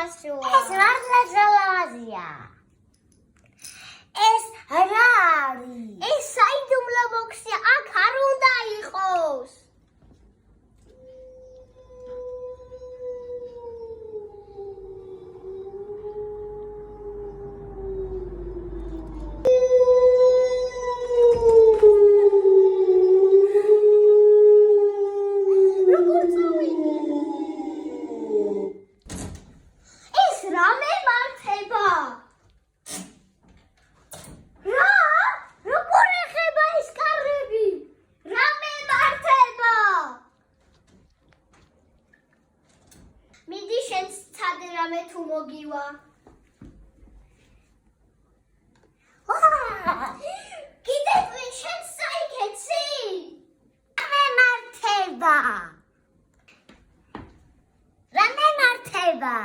თამაშოა. ეს მართლა ძალავაზია. ეს რა არის? ეს საიდუმლო ბოქსია, აქ არ უნდა იყოს. მოგივა. კიდევ შენ საიქეცი? რამე მართება?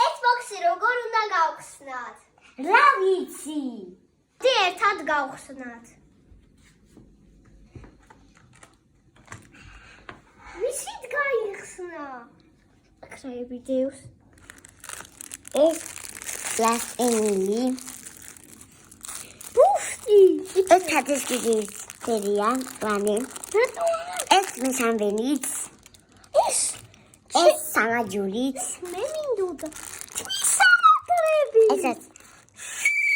ეს ბოქსი როგორ უნდა გავხსნათ? რა ვიცი? ერთად გავხსნათ. ვისით გაიხსნა? აკრაი ვიდეოს. ეს პლასტინი. ბუფტი. ეს თათისკიდი სერია, პლანი. ეს მესამბენიც. ეს სამაჯურიც. მე მინდოდა. სამაჯურები. ესაც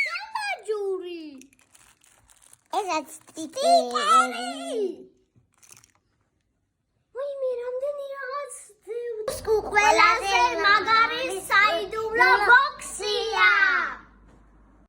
სამაჯური. ესაც ტიტანი. ვაიმე, რამდენი რაღაც. ყველაზე მაგარი საიდუმლო